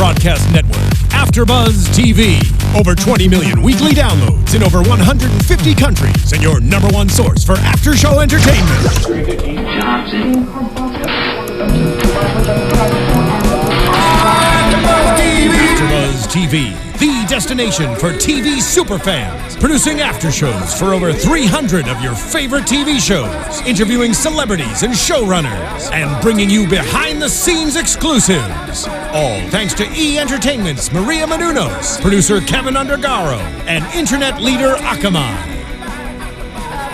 broadcast network, AFTERBUZZ TV. Over 20 million weekly downloads in over 150 countries, and your number one source for after-show entertainment. AFTERBUZZ TV, the destination for TV superfans, producing after-shows for over 300 of your favorite TV shows, interviewing celebrities and showrunners, and bringing you behind-the-scenes exclusives. All thanks to E! Entertainment's Maria Menounos, producer Kevin Undergaro, and internet leader Akamai.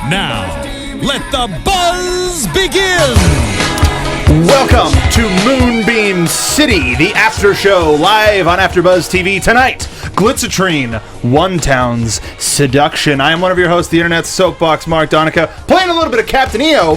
Now, let the buzz begin! Welcome to Moonbeam City, the after show, live on AfterBuzz TV tonight. Glitzotrene, One Town's Seduction. I am one of your hosts, the internet's soapbox, Mark Donica, playing a little bit of Captain EO.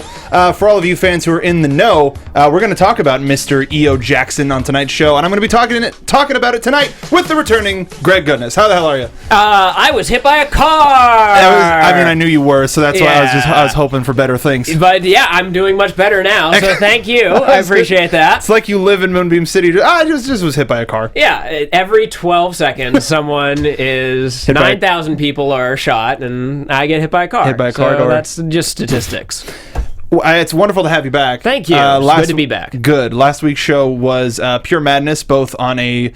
For all of you fans who are in the know, we're going to talk about Mr. E.O. Jackson on tonight's show, and I'm going to be talking about it tonight with the returning Greg Goodness. How the hell are you? I was hit by a car. I knew you were, so that's why I was hoping for better things. But yeah, I'm doing much better now, so thank you. I appreciate that. It's like you live in Moonbeam City. I just was hit by a car. Yeah, every 12 seconds, someone is 9,000 people are shot, and I get hit by a car. Hit by a car door. That's just statistics. It's wonderful to have you back. Thank you. It's good to be back. Good. Last week's show was pure madness, both on a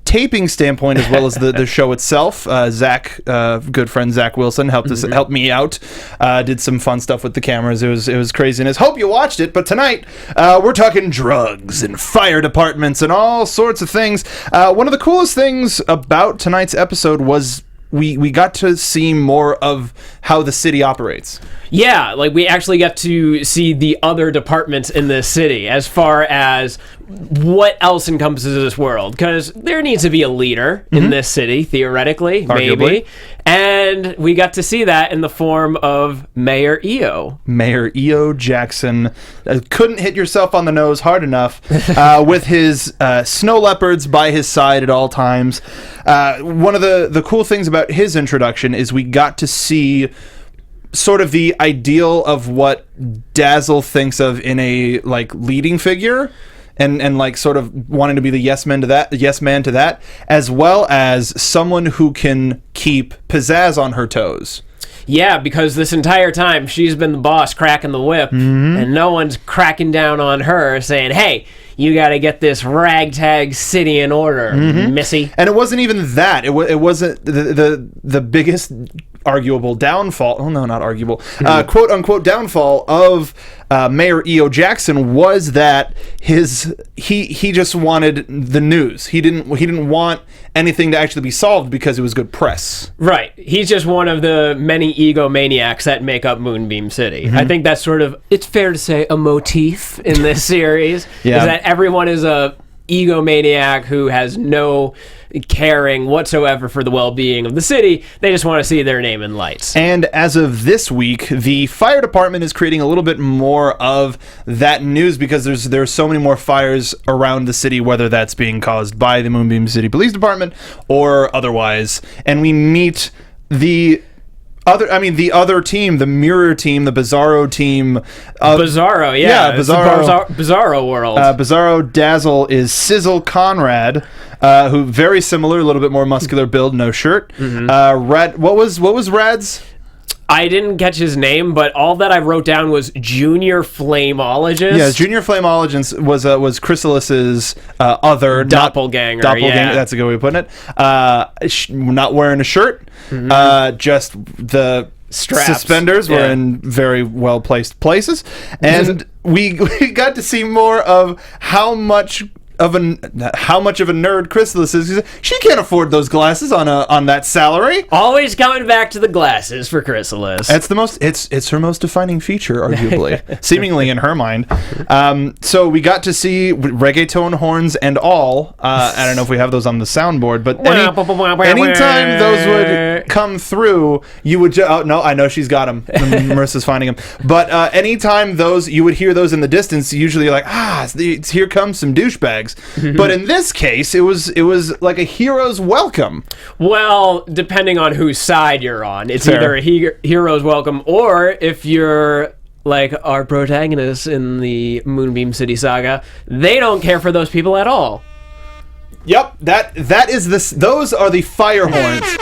taping standpoint as well as the show itself. Zach, good friend Zach Wilson, helped me out. Did some fun stuff with the cameras. It was craziness. Hope you watched it. But tonight we're talking drugs and fire departments and all sorts of things. One of the coolest things about tonight's episode was we got to see more of how the city operates. Yeah, like we actually got to see the other departments in this city as far as what else encompasses this world. Because there needs to be a leader in this city, theoretically, arguably. Maybe. And we got to see that in the form of Mayor E.O. Mayor E.O. Jackson couldn't hit yourself on the nose hard enough with his snow leopards by his side at all times. One of the cool things about his introduction is we got to see sort of the ideal of what Dazzle thinks of in a leading figure, and like sort of wanting to be the yes man to that, as well as someone who can keep pizzazz on her toes. Yeah, because this entire time she's been the boss cracking the whip, and no one's cracking down on her saying, hey, you got to get this ragtag city in order, missy. And it wasn't even that. It wasn't the biggest arguable downfall. Oh no, not arguable. Quote unquote downfall of Mayor E.O. Jackson was that he just wanted the news. He didn't want anything to actually be solved because it was good press. Right. He's just one of the many egomaniacs that make up Moonbeam City. I think that's sort of, it's fair to say, a motif in this series. Yeah. Is that everyone is a egomaniac who has no caring whatsoever for the well-being of the city. They just want to see their name in lights. And as of this week, the fire department is creating a little bit more of that news because there's so many more fires around the city, whether that's being caused by the Moonbeam City Police Department or otherwise. And we meet the other team, the Mirror team, the Bizarro team. Bizarro, yeah. Bizarro. Bizarro world. Bizarro Dazzle is Sizzle Conrad, who very similar, a little bit more muscular build, no shirt. Rad, what was Rad's? I didn't catch his name, but all that I wrote down was Junior Flameologist. Yeah, Junior Flameologist was Chrysalis's other doppelganger. Yeah. That's a good way of putting it. Not wearing a shirt. Just the straps. Suspenders were in very well placed places, and we got to see more of how much of a nerd Chrysalis is. She can't afford those glasses on that salary. Always coming back to the glasses for Chrysalis. It's her most defining feature, arguably, seemingly in her mind. So we got to see reggaeton horns and all. I don't know if we have those on the soundboard, but anytime those would come through, you would no, I know she's got them. Marissa's finding them. But anytime you would hear those in the distance, usually you're like, here comes some douchebags. But in this case, it was like a hero's welcome. Well, depending on whose side you're on, it's Fair. either a hero's welcome, or if you're like our protagonists in the Moonbeam City saga, they don't care for those people at all. Yep, that is this. Those are the fire horns.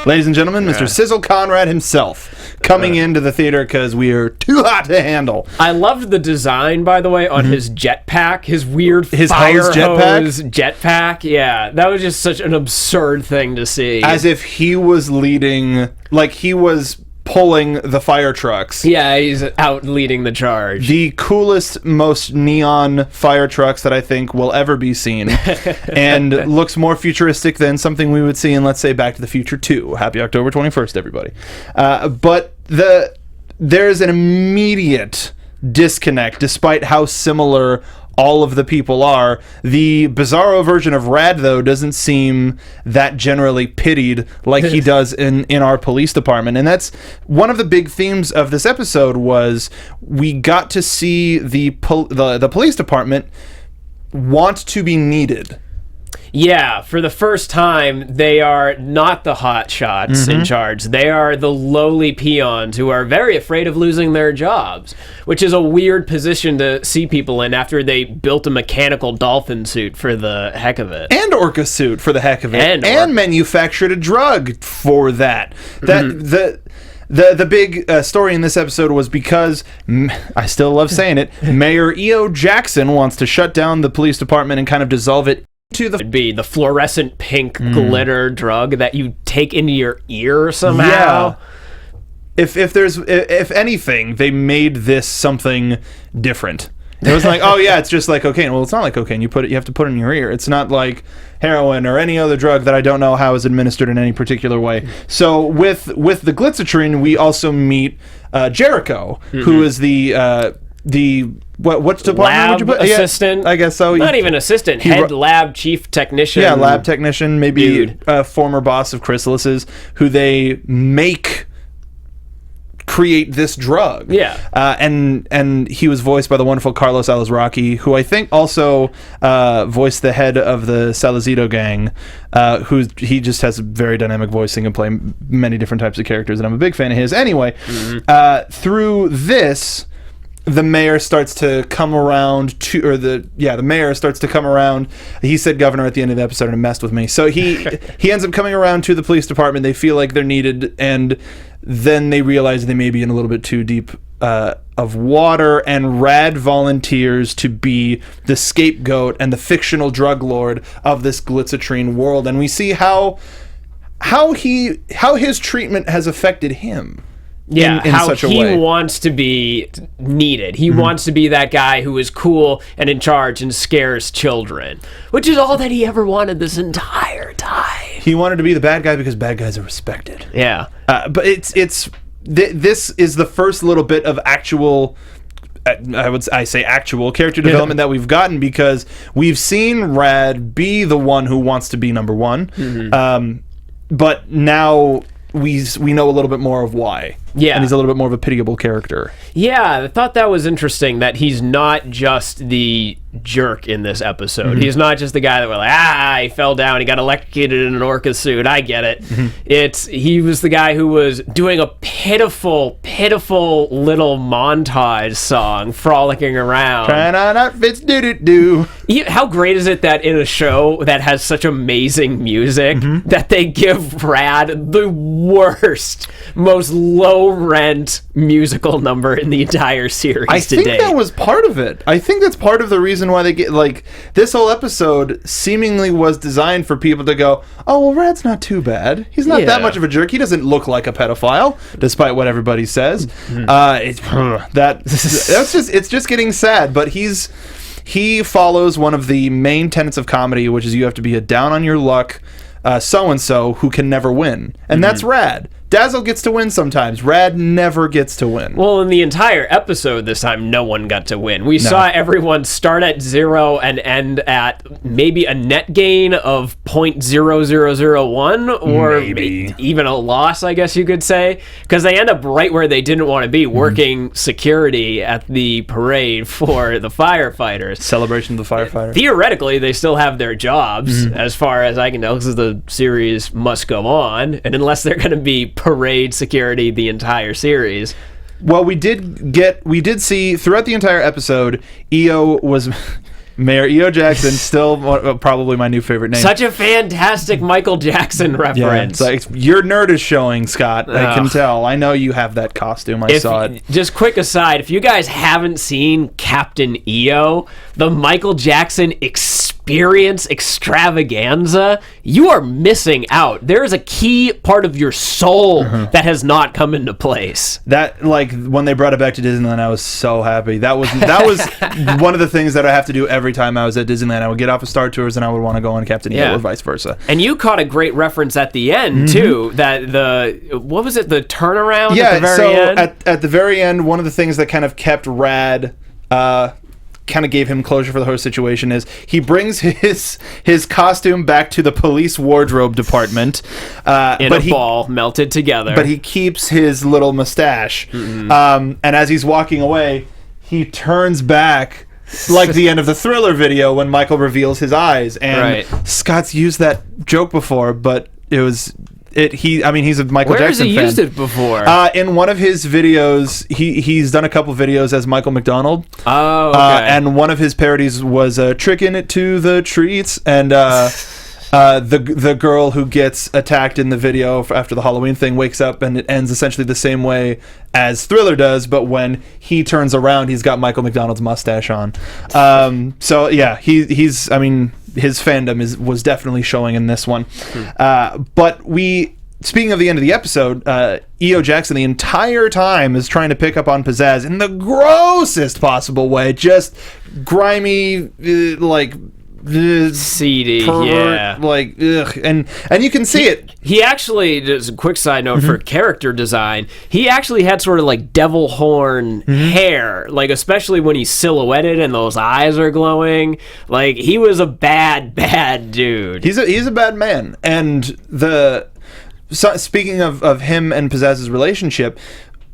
Ladies and gentlemen, Mr. Sizzle Conrad himself coming into the theater because we are too hot to handle. I loved the design, by the way, on his jetpack, his weird his fire hose jetpack. Yeah, that was just such an absurd thing to see. As if he was leading, like he was pulling the fire trucks. Yeah, he's out leading the charge. The coolest, most neon fire trucks that I think will ever be seen. And looks more futuristic than something we would see in, let's say, Back to the Future 2. Happy October 21st, everybody. But there's an immediate disconnect, despite how similar all of the people are. The Bizarro version of Rad, though, doesn't seem that generally pitied like he does in our police department. And that's one of the big themes of this episode, was we got to see the police department want to be needed. Yeah, for the first time, they are not the hot shots in charge. They are the lowly peons who are very afraid of losing their jobs, which is a weird position to see people in after they built a mechanical dolphin suit for the heck of it. And orca suit for the heck of it. And manufactured a drug for that. The big story in this episode was because, I still love saying it, Mayor E.O. Jackson wants to shut down the police department and kind of dissolve it. It'd be the fluorescent pink glitter drug that you take into your ear somehow. Yeah. If anything, they made this something different. It was like, oh yeah, it's just like cocaine. Well, it's not like cocaine. You have to put it in your ear. It's not like heroin or any other drug that I don't know how is administered in any particular way. So with the Glitzotrene, we also meet Jericho, who is the what's the lab would you put? Assistant? Yeah, I guess so. Not even assistant. Head lab chief technician. Yeah, lab technician. Maybe a former boss of Chrysalis's, who they create this drug. Yeah. And he was voiced by the wonderful Carlos Alazraqui, who I think also voiced the head of the Salazito gang, he just has a very dynamic voicing and play many different types of characters, and I'm a big fan of his. Anyway, through this, the mayor starts to come around the mayor starts to come around. He said governor at the end of the episode and it messed with me. So he ends up coming around to the police department. They feel like they're needed, and then they realize they may be in a little bit too deep of water, and Rad volunteers to be the scapegoat and the fictional drug lord of this Glitzotrene world. And we see how his treatment has affected him. Yeah, in how such a he way. wants to be needed. He wants to be that guy who is cool and in charge and scares children, which is all that he ever wanted this entire time. He wanted to be the bad guy because bad guys are respected. Yeah. But this is the first little bit of actual, I say actual character development that we've gotten, because we've seen Rad be the one who wants to be number one. But now we know a little bit more of why. Yeah. And he's a little bit more of a pitiable character. Yeah, I thought that was interesting that he's not just the jerk in this episode. He's not just the guy that we're like, he fell down, he got electrocuted in an orca suit. I get it. He was the guy who was doing a pitiful little montage song, frolicking around. Trying on outfits, do. How great is it that in a show that has such amazing music that they give Rad the worst, most low-rent musical number in the entire series I think that was part of it. I think that's part of the reason why they get, like, this whole episode seemingly was designed for people to go, oh, well, Rad's not too bad. He's not that much of a jerk. He doesn't look like a pedophile, despite what everybody says. It's just getting sad, but he follows one of the main tenets of comedy, which is you have to be a down-on-your-luck so-and-so who can never win. And that's Rad. Dazzle gets to win sometimes. Rad never gets to win. Well, in the entire episode this time, no one got to win. We saw everyone start at 0 and end at maybe a net gain of 0.0001, or maybe even a loss, I guess you could say, because they end up right where they didn't want to be, working security at the parade for the firefighters. Celebration of the firefighters. Theoretically, they still have their jobs, as far as I can tell, because the series must go on, and unless they're going to be parade security the entire series. Well, we did see throughout the entire episode, EO was Mayor E.O. Jackson, still probably my new favorite name. Such a fantastic Michael Jackson reference. Yeah, it's like, your nerd is showing, Scott. I can tell. I know you have that costume. I saw it. Just quick aside, if you guys haven't seen Captain EO, the Michael Jackson experience extravaganza, you are missing out. There is a key part of your soul that has not come into place. That, like, when they brought it back to Disneyland, I was so happy. That was one of the things that I have to do every time I was at Disneyland. I would get off of Star Tours and I would want to go on Captain EO or vice versa. And you caught a great reference at the end too. That what was it? The turnaround at the very end. At the very end, one of the things that kind of kept Rad. Kind of gave him closure for the whole situation is he brings his costume back to the police wardrobe department in a ball melted together, but he keeps his little mustache and as he's walking away he turns back like the end of the Thriller video when Michael reveals his eyes, and Scott's used that joke before, but he's a Michael Jackson fan. Where has he used it before? In one of his videos, he's done a couple videos as Michael McDonald. Oh, okay. And one of his parodies was "Tricking It to the Treats," and the girl who gets attacked in the video after the Halloween thing wakes up, and it ends essentially the same way as Thriller does, but when he turns around, he's got Michael McDonald's mustache on. So yeah, he's his fandom was definitely showing in this one. But speaking of the end of the episode, E.O. Jackson the entire time is trying to pick up on Pizzazz in the grossest possible way. Just grimy, seedy, like, ugh. And you can see it. He actually, just a quick side note for character design, he actually had sort of like devil horn hair, like especially when he's silhouetted and those eyes are glowing. Like, he was a bad dude. He's a bad man. And speaking of him and Pizzazz's relationship,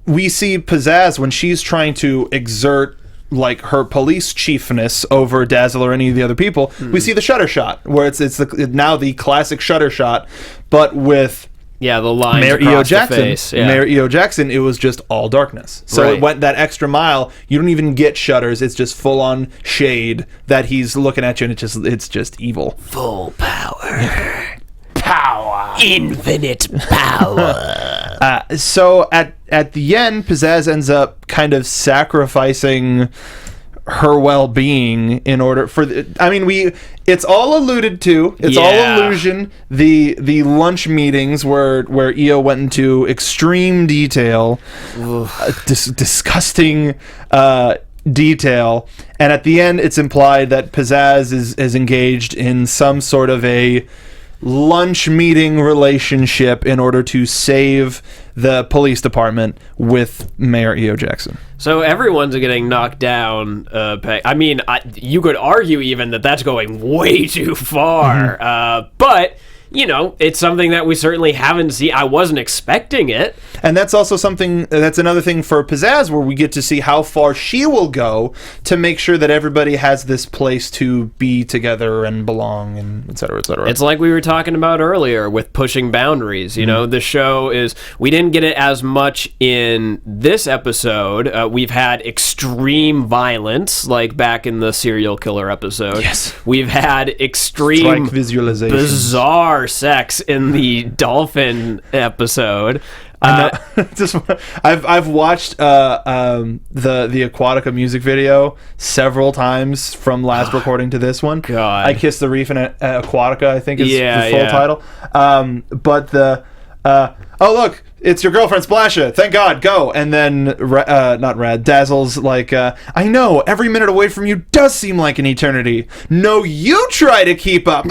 we see Pizzazz when she's trying to exert like her police chiefness over Dazzle or any of the other people. We see the shutter shot where it's now the classic shutter shot, but with the lines Mayor across E.O. Jackson. the face. Mayor E.O. Jackson, it was just all darkness. So it went that extra mile. You don't even get shutters. It's just full on shade that he's looking at you, and it's just evil. Full power. Power. Infinite power. So at the end, Pizzazz ends up kind of sacrificing her well-being in order for it's all alluded to. It's all illusion. The lunch meetings where E.O. went into extreme detail, disgusting detail, and at the end it's implied that Pizzazz is engaged in some sort of a lunch meeting relationship in order to save the police department with Mayor E.O. Jackson. So everyone's getting knocked down. You could argue even that that's going way too far. But it's something that we certainly haven't seen. I wasn't expecting it. And that's also that's another thing for Pizzazz, where we get to see how far she will go to make sure that everybody has this place to be together and belong, and et cetera, et cetera. It's like we were talking about earlier with pushing boundaries. The show we didn't get it as much in this episode. We've had extreme violence, like back in the serial killer episode. Yes. We've had extreme visualization, bizarre sex in the dolphin episode. I've watched the Aquatica music video several times from last recording to this one. God, I Kissed the Reef in Aquatica, I think is the full title. But oh look, it's your girlfriend Splasha. Thank God, go. And then not Rad, Dazzle's like, I know every minute away from you does seem like an eternity. No, you try to keep up.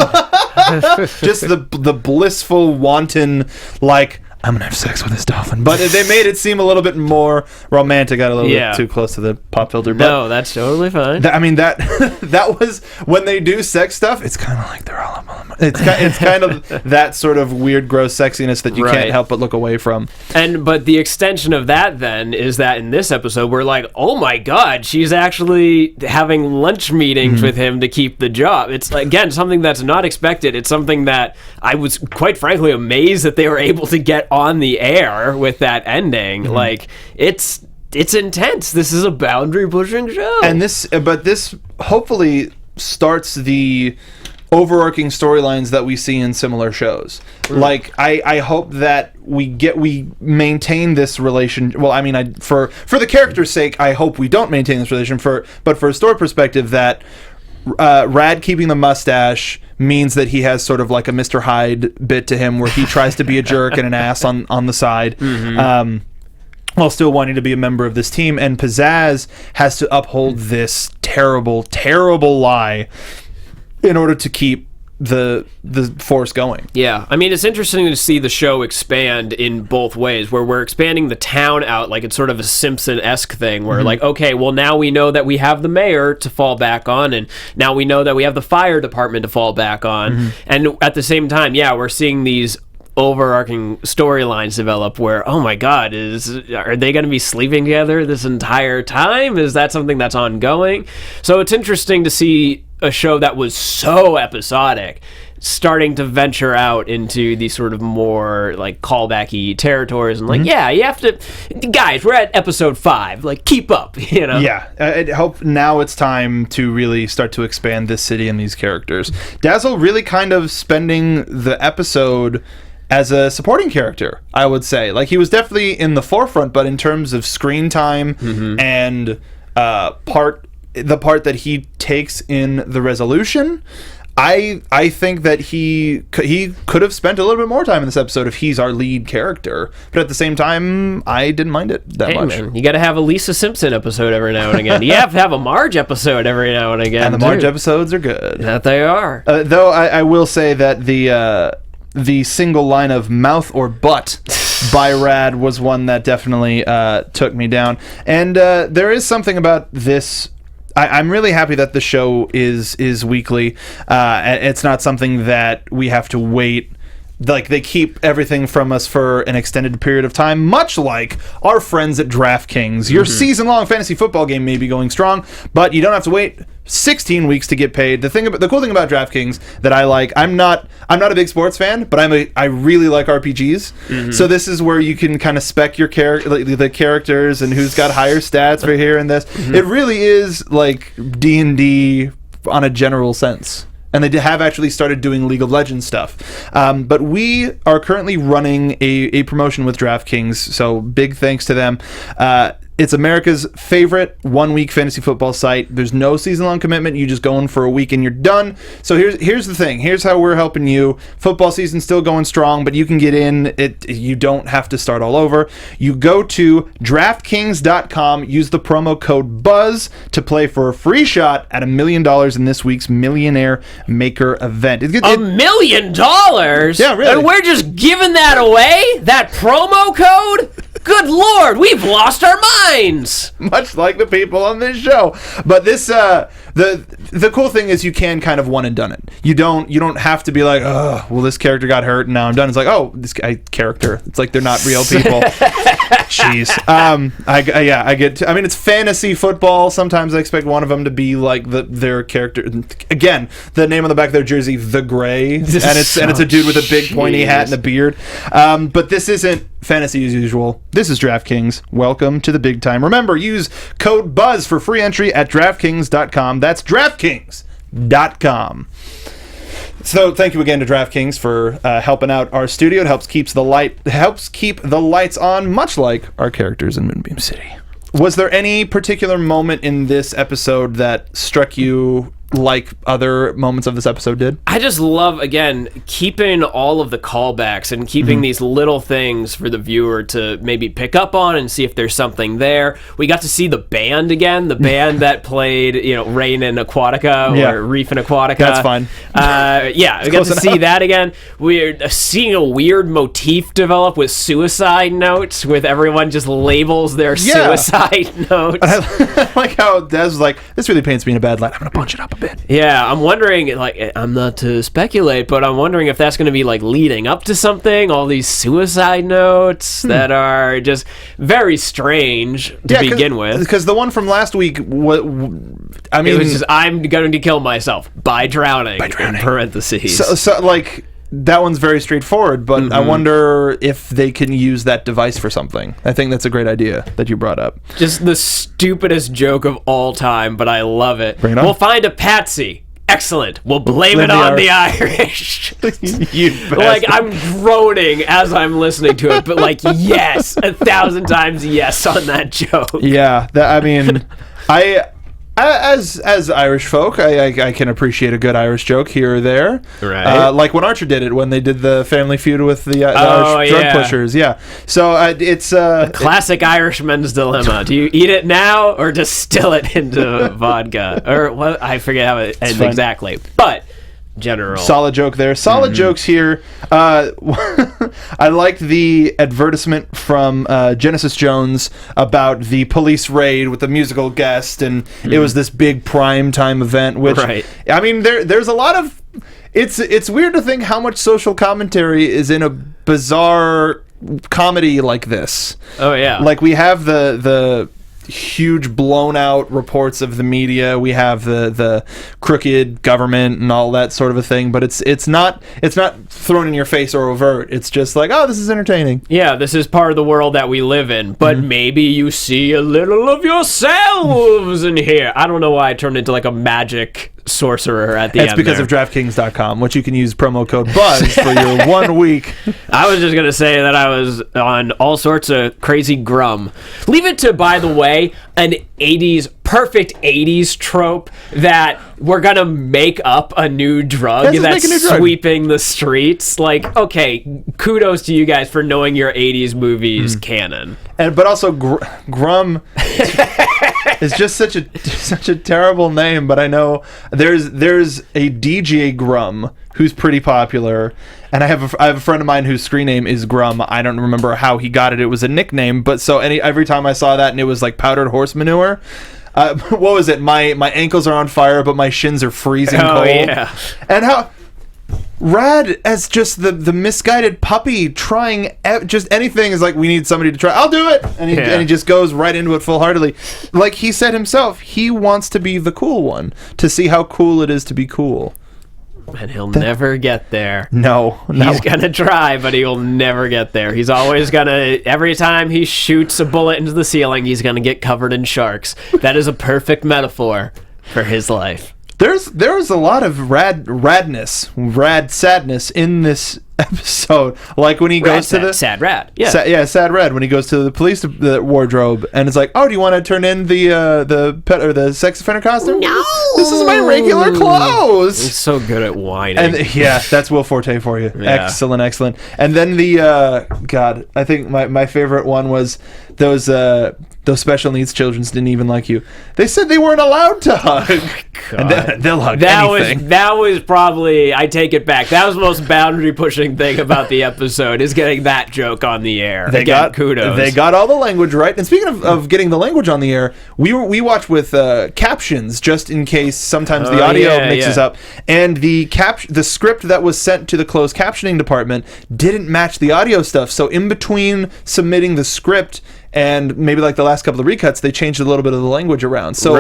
Just the blissful, wanton, like, I'm gonna have sex with this dolphin. But they made it seem a little bit more romantic. Got a little bit too close to the pop filter. But no, that's totally fine. That was when they do sex stuff. It's kind of like they're all up on them. It's kind of that sort of weird, gross sexiness that you can't help but look away from. But the extension of that then is that in this episode we're like, oh my God, she's actually having lunch meetings with him to keep the job. It's again something that's not expected. It's something that I was quite frankly amazed that they were able to get on the air with that ending. Like, it's intense. This is a boundary pushing show, and this hopefully starts the overarching storylines that we see in similar shows. Like I hope that we maintain this relation. Well, I mean, for the character's sake, I hope we don't maintain this relation. But for a story perspective, that Rad keeping the mustache means that he has sort of like a Mr. Hyde bit to him, where he tries to be a jerk and an ass on the side. While still wanting to be a member of this team, and Pizzazz has to uphold this terrible, terrible lie in order to keep the force going. Yeah, I mean, it's interesting to see the show expand in both ways, where we're expanding the town out like it's sort of a Simpson-esque thing, where like, okay, well, now we know that we have the mayor to fall back on, and now we know that we have the fire department to fall back on, and at the same time, yeah, we're seeing these overarching storylines develop where, oh my god, are they going to be sleeping together this entire time? Is that something that's ongoing? So it's interesting to see a show that was so episodic starting to venture out into these sort of more like callbacky territories, and like, yeah, you have to, guys, we're at episode 5, like, keep up, you know? Yeah, I hope now it's time to really start to expand this city and these characters. Dazzle really kind of spending the episode as a supporting character, I would say. Like, he was definitely in the forefront, but in terms of screen time and the part that he takes in the resolution, I think that he could have spent a little bit more time in this episode if he's our lead character. But at the same time, I didn't mind it that much. Man, you got to have a Lisa Simpson episode every now and again. You have to have a Marge episode every now and again. And the Marge episodes are good. That they are. Though I will say that the single line of mouth or butt by Rad was one that definitely took me down. And there is something about this. I'm really happy that the show is weekly. It's not something that we have to wait. Like, they keep everything from us for an extended period of time, much like our friends at DraftKings. Your season-long fantasy football game may be going strong, but you don't have to wait 16 weeks to get paid. The cool thing about DraftKings that I like, I'm not a big sports fan, but I really like RPGs. So this is where you can kind of spec your the characters and who's got higher stats for here and this. It really is like D&D on a general sense. And they have actually started doing League of Legends stuff. But we are currently running a promotion with DraftKings, so big thanks to them. It's America's favorite one-week fantasy football site. There's no season-long commitment. You just go in for a week and you're done. So here's the thing. Here's how we're helping you. Football season's still going strong, but you can get in. You don't have to start all over. You go to DraftKings.com, use the promo code BUZZ to play for a free shot at $1 million in this week's Millionaire Maker event. $1 million? Yeah, really. And we're just giving that away? That promo code? Good Lord, we've lost our minds. Much like the people on this show. But this, the cool thing is you can kind of one and done it. You don't have to be like, oh, well, this character got hurt and now I'm done. It's like, oh, this guy character. It's like they're not real people. Jeez. I get. I mean, it's fantasy football. Sometimes I expect one of them to be like their character. Again, the name on the back of their jersey, the Gray, and it's a dude with a big pointy hat and a beard. But this isn't fantasy as usual. This is DraftKings. Welcome to the big time. Remember, use code BUZZ for free entry at DraftKings.com. That's DraftKings.com. So thank you again to DraftKings for helping out our studio. It helps keep the lights on, much like our characters in Moonbeam City. Was there any particular moment in this episode that struck you like other moments of this episode did? I just love, again, keeping all of the callbacks and keeping these little things for the viewer to maybe pick up on and see if there's something there. We got to see the band again, the band that played, Rain in Aquatica or Reef in Aquatica. That's fine. We got to see that again. We're seeing a weird motif develop with suicide notes, with everyone just labels their suicide notes. I like how Des was like, this really paints me in a bad light. I'm going to punch it up a bit. Yeah, I'm wondering, I'm not to speculate, but I'm wondering if that's going to be leading up to something, all these suicide notes that are just very strange to begin with. Because the one from last week, it was just, I'm going to kill myself by drowning. In parentheses. So that one's very straightforward, but I wonder if they can use that device for something. I think that's a great idea that you brought up. Just the stupidest joke of all time, but I love it. Bring it on. We'll find a patsy Excellent. We'll blame it on the Irish. You Like, I'm groaning as I'm listening to it, but like, yes, 1,000 times yes on that joke. Yeah, as Irish folk, I can appreciate a good Irish joke here or there. Right. Like when Archer did it, when they did the Family Feud with the Irish drug pushers. Yeah. So it's classic Irishman's dilemma. Do you eat it now or distill it into vodka? Or what? I forget how it ends exactly. But general solid joke there. Solid jokes here. I liked the advertisement from Genesis Jones about the police raid with the musical guest, and it was this big prime time event. Which I mean, there's a lot of. It's weird to think how much social commentary is in a bizarre comedy like this. Oh yeah, like we have the huge blown out reports of the media, we have the crooked government and all that sort of a thing, but it's not thrown in your face or overt. It's just like, oh, this is entertaining. Yeah, this is part of the world that we live in, but maybe you see a little of yourselves in here. I don't know why I turned into like a magic sorcerer at the end. It's because of DraftKings.com, which you can use promo code BUZZ for your 1 week. I was just going to say that I was on all sorts of crazy grum. Leave it to, by the way, an perfect 80s trope that we're going to make up a new drug that's sweeping the streets. Like, okay, kudos to you guys for knowing your 80s movies canon. But also, Grum is just such a terrible name. But I know there's a DJ Grum who's pretty popular, and I have a friend of mine whose screen name is Grum. I don't remember how he got it. It was a nickname, but so every time I saw that and it was like powdered horse manure. What was it? My ankles are on fire, but my shins are freezing cold. Yeah. And how rad as just the misguided puppy trying just anything is like, we need somebody to try. I'll do it, and he just goes right into it full-heartedly. Like he said himself, he wants to be the cool one, to see how cool it is to be cool. And he'll never get there. No. He's going to try, but he'll never get there. He's always going to, every time he shoots a bullet into the ceiling, he's going to get covered in sharks. That is a perfect metaphor for his life. There's a lot of rad sadness in this episode. Like when he goes to the sad rad. Yeah. Sad rad when he goes to the police wardrobe and it's like, oh, do you want to turn in the pet or the sex offender costume? No, this is my regular clothes. He's so good at whining. And that's Will Forte for you. Yeah. Excellent. And then God, I think my favorite one was those special needs children didn't even like you. They said they weren't allowed to hug. And they'll hug anything. That was probably, I take it back. That was the most boundary pushing thing about the episode, is getting that joke on the air. Kudos. They got all the language right. And speaking of getting the language on the air, we watch with captions just in case sometimes the audio mixes up. And the script that was sent to the closed captioning department didn't match the audio stuff. So in between submitting the script and maybe like the last couple of recuts, they changed a little bit of the language around. So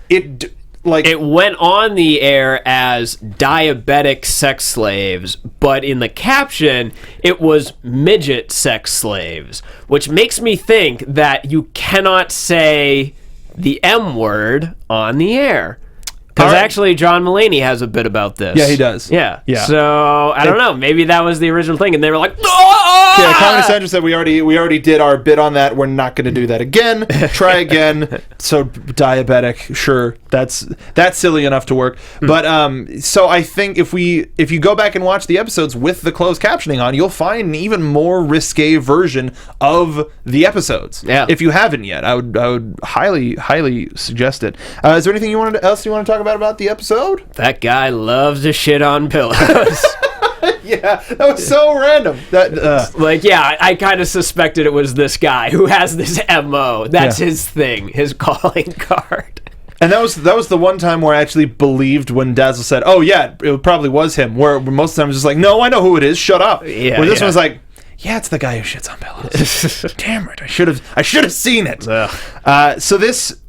it went on the air as diabetic sex slaves, but in the caption, it was midget sex slaves, which makes me think that you cannot say the M word on the air. Because actually, John Mulaney has a bit about this. Yeah, he does. Yeah. So, I don't know. Maybe that was the original thing, and they were like, "Ah!" Yeah, Comedy Central said we already did our bit on that. We're not going to do that again. Try again. So, diabetic, sure. That's silly enough to work. But, so I think if you go back and watch the episodes with the closed captioning on, you'll find an even more risque version of the episodes. Yeah. If you haven't yet, I would highly suggest it. Is there anything else you want to talk about the episode? That guy loves to shit on pillows. Yeah, that was so random. I kind of suspected it was this guy who has this MO. That's his thing, his calling card. And that was the one time where I actually believed when Dazzle said, "Oh yeah, it probably was him." Where most of the time I was just like, "No, I know who it is. Shut up." Yeah, where this one was like, "Yeah, it's the guy who shits on pillows." Damn it! I should have seen it. So this.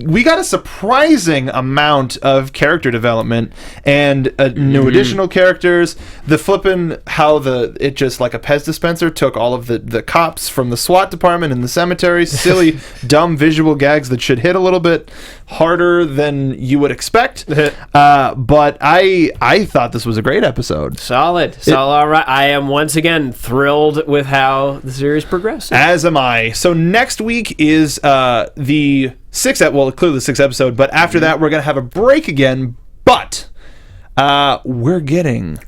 we got a surprising amount of character development and new additional characters. The flippin' how it just like a Pez dispenser took all of the cops from the SWAT department in the cemetery. Silly, dumb visual gags that should hit a little bit harder than you would expect. But I thought this was a great episode. Solid. All right. I am once again thrilled with how the series progresses. As am I. So next week is the clearly the sixth episode, but after that we're going to have a break again, but we're getting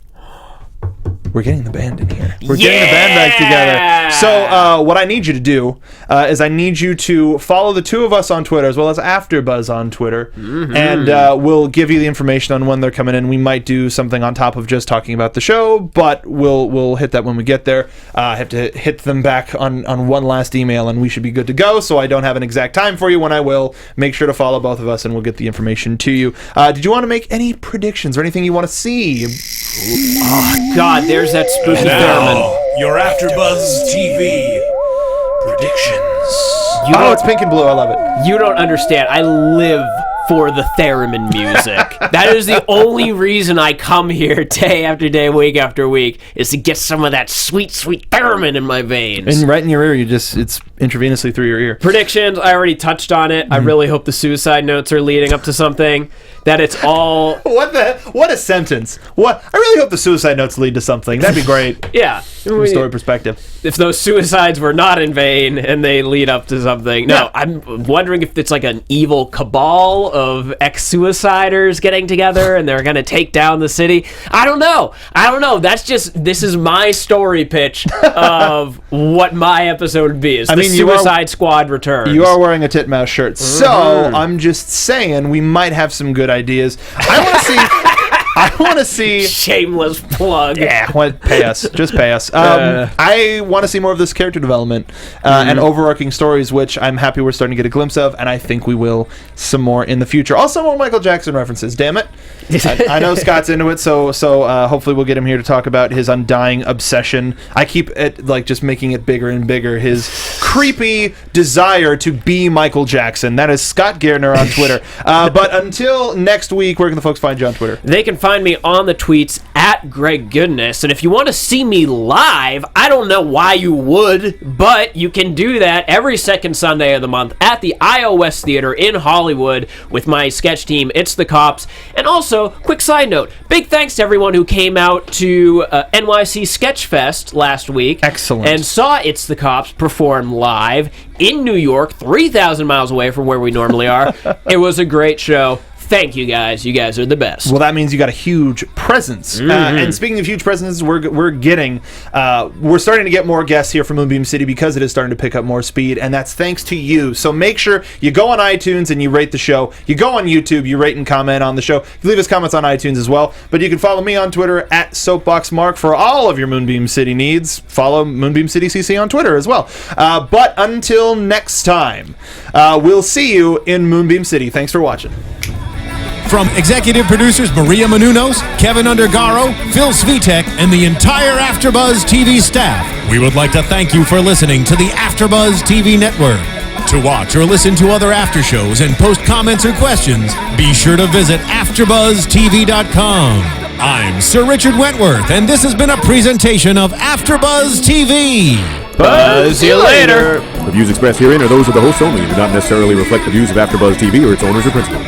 the band in here. We're getting the band back together. So what I need you to do is I need you to follow the two of us on Twitter as well as AfterBuzz on Twitter, and we'll give you the information on when they're coming in. We might do something on top of just talking about the show, but we'll hit that when we get there. I have to hit them back on one last email, and we should be good to go. So I don't have an exact time for you when I will. Make sure to follow both of us, and we'll get the information to you. Did you want to make any predictions or anything you want to see? Oh, God, there's that spooky theremin. Your AfterBuzz TV predictions. It's pink and blue. I love it. You don't understand. I live for the theremin music. That is the only reason I come here day after day, week after week, is to get some of that sweet, sweet theremin in my veins. And right in your ear, it's intravenously through your ear. Predictions, I already touched on it. I really hope the suicide notes are leading up to something. That it's all... What a sentence. I really hope the suicide notes lead to something. That'd be great. Yeah. From a story perspective. If those suicides were not in vain and they lead up to something. No, yeah. I'm wondering if it's like an evil cabal of ex-suiciders getting together and they're going to take down the city. I don't know. This is my story pitch of what my episode would be. Is the Suicide Squad returns. You are wearing a titmouse shirt. So I'm just saying we might have some good ideas. I want to see shameless plug. Yeah, pay us. Just pay us. I want to see more of this character development and overarching stories, which I'm happy we're starting to get a glimpse of, and I think we will some more in the future. Also, more Michael Jackson references. Damn it! I know Scott's into it, so hopefully we'll get him here to talk about his undying obsession. I keep it just making it bigger and bigger. His creepy desire to be Michael Jackson. That is Scott Gairdner on Twitter. But until next week, where can the folks find you on Twitter? They can find me on the tweets at Greg Goodness, and if you want to see me live, I don't know why you would, but you can do that every second Sunday of the month at the iOS Theater in Hollywood with my sketch team, It's the Cops. And also, quick side note, big thanks to everyone who came out to NYC Sketchfest last week. Excellent. And saw It's the Cops perform live in New York, 3,000 miles away from where we normally are. It was a great show. Thank you guys. You guys are the best. Well, that means you got a huge presence. And speaking of huge presences, we're starting to get more guests here from Moonbeam City because it is starting to pick up more speed, and that's thanks to you. So make sure you go on iTunes and you rate the show. You go on YouTube, you rate and comment on the show. You leave us comments on iTunes as well. But you can follow me on Twitter at SoapboxMark for all of your Moonbeam City needs. Follow Moonbeam City CC on Twitter as well. But until next time, we'll see you in Moonbeam City. Thanks for watching. From executive producers Maria Menounos, Kevin Undergaro, Phil Svitek, and the entire AfterBuzz TV staff, we would like to thank you for listening to the AfterBuzz TV network. To watch or listen to other after shows and post comments or questions, be sure to visit AfterBuzzTV.com. I'm Sir Richard Wentworth, and this has been a presentation of AfterBuzz TV. Buzz you later. The views expressed herein are those of the hosts only and do not necessarily reflect the views of AfterBuzz TV or its owners or principals.